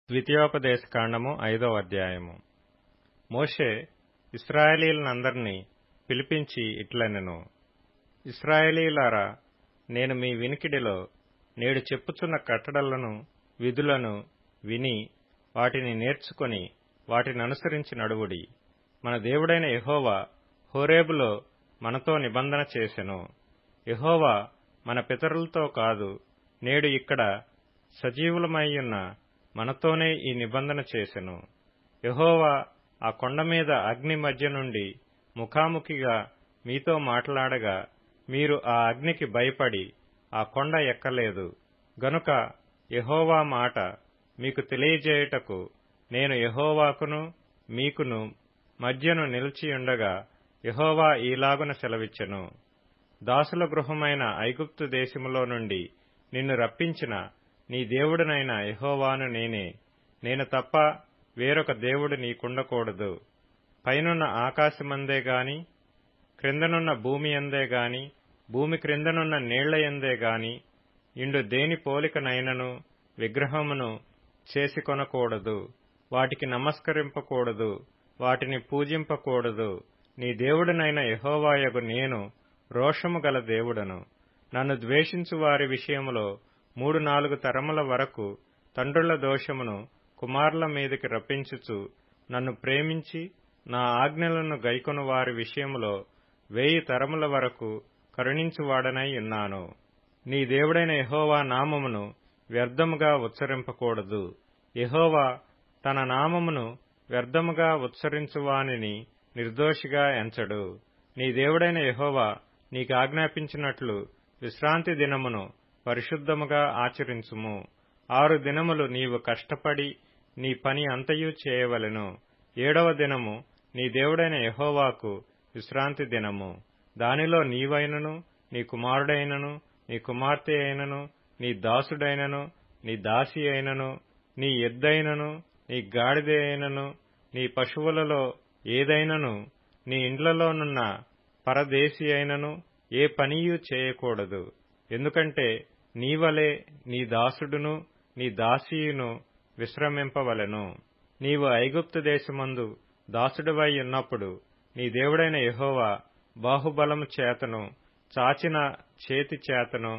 ద్వితీయోపదేశకాండము 5వ అధ్యాయము. మోషే ఇశ్రాయేలీయులందరినీ పిలిపించి ఇట్లనెను, ఇశ్రాయేలీయులారా, నేను మీ వినికిడిలో నేడు చెప్పుచున్న కట్టడలను విధులను విని వాటిని నేర్చుకొని వాటిననుసరించి నడువుడి. మన దేవుడైన యెహోవా హోరేబులో మనతో నిబంధన చేసెను. యెహోవా మన పితరులతో కాదు, నేడు ఇక్కడ సజీవులమైయున్న మనతోనే ఈ నిబంధన చేసెను. యెహోవా ఆ కొండ మీద అగ్ని మధ్య నుండి ముఖాముఖిగా మీతో మాట్లాడగా మీరు ఆ అగ్నికి భయపడి ఆ కొండ ఎక్కలేదు. గనుక యెహోవా మాట మీకు తెలియజేయుటకు నేను యెహోవాకును మీకును మధ్యను నిలిచియుండగా యెహోవా ఈలాగున సెలవిచ్చెను. దాసుల గృహమైన ఐగుప్తు దేశములో నుండి నిన్ను రప్పించిన నీ దేవుడనైన యెహోవాను నేనే. నేను తప్ప వేరొక దేవుడు నీకుండకూడదు. పైనున్న ఆకాశమందే గాని, క్రిందనున్న భూమి యందే గాని, భూమి క్రిందనున్న నీళ్లయందే గాని ఇండు దేని పోలికనైనను విగ్రహమును చేసికొనకూడదు. వాటికి నమస్కరింపకూడదు, వాటిని పూజింపకూడదు. నీ దేవుడనైన యెహోవాయగు నేను రోషము గల దేవుడను. నన్ను ద్వేషించు వారి విషయములో 3-4 తరముల వరకు తండ్రుల దోషమును కుమారుల మీదికి రప్పించుచు, నన్ను ప్రేమించి నా ఆజ్ఞలను గైకొను వారి విషయములో 1000 తరముల వరకు కరుణించువాడనై ఉన్నాను. నీ దేవుడైన యెహోవా నామమును వ్యర్థముగా ఉచ్చరింపకూడదు. యెహోవా తన నామమును వ్యర్థముగా ఉచ్చరించువానిని నిర్దోషిగా ఎంచడు. నీ దేవుడైన యెహోవా నీకు ఆజ్ఞాపించినట్లు విశ్రాంతి దినమును పరిశుద్ధముగా ఆచరించుము. 6 దినములు నీవు కష్టపడి నీ పని అంతయు చేయవలెను. 7వ దినము నీ దేవుడైన యెహోవాకు విశ్రాంతి దినము. దానిలో నీవైనను, నీ కుమారుడైనను, నీ కుమార్తె అయినను, నీ దాసుడైనను, నీ దాసి అయినను, నీ ఎద్దైనను, నీ గాడిద అయినను, నీ పశువులలో ఏదైనను, నీ ఇండ్లలోనున్న పరదేశి అయినను ఏ పనియూ చేయకూడదు. ఎందుకంటే నీవలే నీ దాసుడును నీ దాసీయును విశ్రమింపవలెను. నీవు ఐగుప్తు దేశమందు దాసుడివై ఉన్నప్పుడు నీ దేవుడైన యెహోవా బాహుబలము చేతను చాచిన చేతి చేతను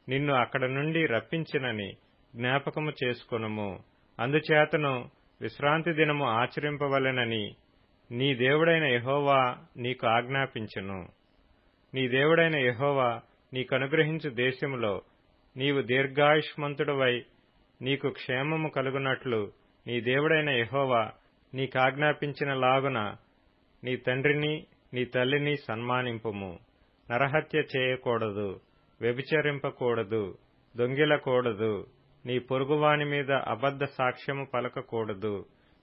నిన్ను అక్కడ నుండి రప్పించినని జ్ఞాపకము చేసుకొనుము. అందుచేతను విశ్రాంతి దినము ఆచరింపవలెనని నీ దేవుడైన యెహోవా నీకు ఆజ్ఞాపించెను. నీ దేవుడైన యెహోవా నీకనుగ్రహించు దేశములో నీవు దీర్ఘాయుష్మంతుడవై నీకు క్షేమము కలుగునట్లు నీ దేవుడైన యెహోవా నీకాజ్ఞాపించిన లాగున నీ తండ్రిని నీ తల్లిని సన్మానింపుము. నరహత్య చేయకూడదు, వ్యభిచరింపకూడదు, దొంగిలకూడదు, నీ పొరుగువాని మీద అబద్ధ సాక్ష్యము పలకకూడదు,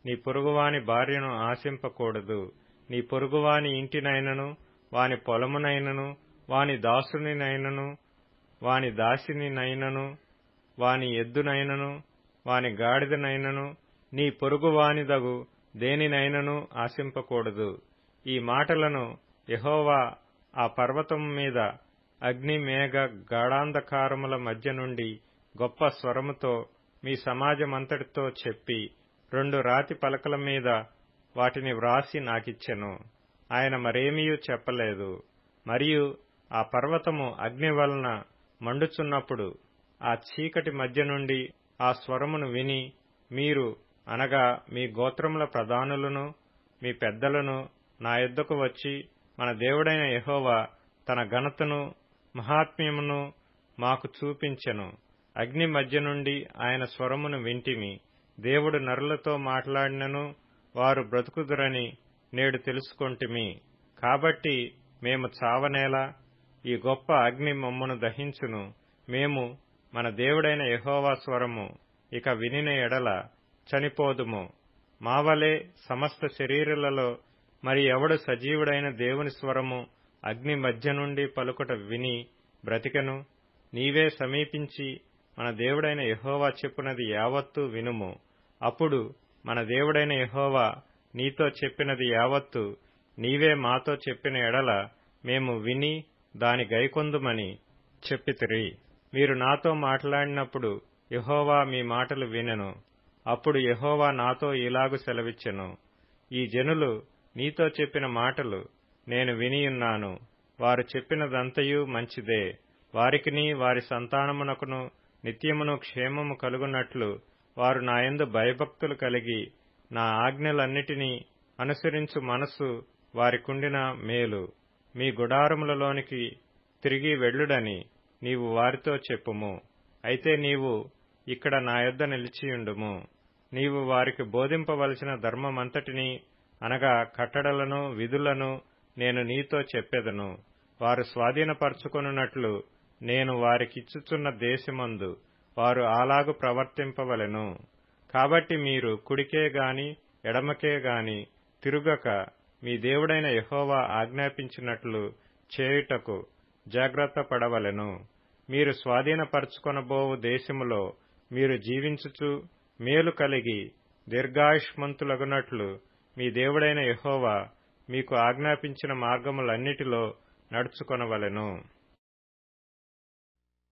నీ పొరుగువాని భార్యను ఆశింపకూడదు, నీ పొరుగువాని ఇంటినైనను వాని పొలమునైనను వాని దాసునినైనను వాని దాసినినైనను వాని ఎద్దునైనను వాని గాడిదనైనను నీ పొరుగువానిదగు దేనినైనను ఆశింపకూడదు. ఈ మాటలను యెహోవా ఆ పర్వతము మీద అగ్ని మేఘ గాఢాంధకారముల మధ్య నుండి గొప్ప స్వరముతో మీ సమాజమంతటితో చెప్పి 2 రాతి పలకల మీద వాటిని వ్రాసి నాకిచ్చెను. ఆయన మరేమీయూ చెప్పలేదు. మరియు ఆ పర్వతము అగ్ని వలన మండుచున్నప్పుడు ఆ చీకటి మధ్య నుండి ఆ స్వరమును విని మీరు అనగా మీ గోత్రముల ప్రధానులను మీ పెద్దలను నా యొద్దకు వచ్చి, మన దేవుడైన యెహోవా తన ఘనతను మహాత్మ్యమును మాకు చూపించెను. అగ్ని మధ్య నుండి ఆయన స్వరమును వింటిమి. దేవుడు నరులతో మాట్లాడినను వారు బ్రతుకుదురని నేడు తెలుసుకొంటిమి. కాబట్టి మేము చావనేలా? ఈ గొప్ప అగ్ని మమ్మను దహించును. మేము మన దేవుడైన యెహోవా స్వరము ఇక వినిన ఎడల చనిపోదుము. మావలే సమస్త శరీరులలో మరి ఎవడు సజీవుడైన దేవుని స్వరము అగ్ని మధ్య నుండి పలుకుట విని బ్రతికెను? నీవే సమీపించి మన దేవుడైన యెహోవా చెప్పునది యావత్తూ వినుము. అప్పుడు మన దేవుడైన యెహోవా నీతో చెప్పినది యావత్తు నీవే మాతో చెప్పిన ఎడల మేము విని దాని గైకొందుమని చెప్పితిరి. మీరు నాతో మాట్లాడినప్పుడు యెహోవా మీ మాటలు వినెను. అప్పుడు యెహోవా నాతో ఇలాగు సెలవిచ్చెను, ఈ జనులు నీతో చెప్పిన మాటలు నేను వినియున్నాను. వారు చెప్పినదంతయు మంచిదే. వారికిని వారి సంతానమునకును నిత్యమును క్షేమము కలుగునట్లు వారు నాయందు భయభక్తులు కలిగి నా ఆజ్ఞలన్నిటినీ అనుసరించు మనస్సు వారికుండిన మేలు. మీ గుడారములలోనికి తిరిగి వెళ్ళుడని నీవు వారితో చెప్పుము. అయితే నీవు ఇక్కడ నా యొద్ద నిలిచియుండుము. నీవు వారికి బోధింపవలసిన ధర్మమంతటినీ, అనగా కట్టడలను విధులను నేను నీతో చెప్పెదను. వారు స్వాధీనపరచుకొనున్నట్లు నేను వారికిచ్చుచున్న దేశమందు వారు అలాగు ప్రవర్తింపవలెను. కాబట్టి మీరు కుడికే గాని ఎడమకే గాని తిరుగక మీ దేవుడైన యెహోవా ఆజ్ఞాపించినట్లు చేయుటకు జాగ్రత్త పడవలెను. మీరు స్వాధీనపరచుకొనబోవు దేశములో మీరు జీవించుచు మేలు కలిగి దీర్ఘాయుష్మంతులగునట్లు మీ దేవుడైన యెహోవా మీకు ఆజ్ఞాపించిన మార్గములన్నిటిలో నడుచుకొనవలెను.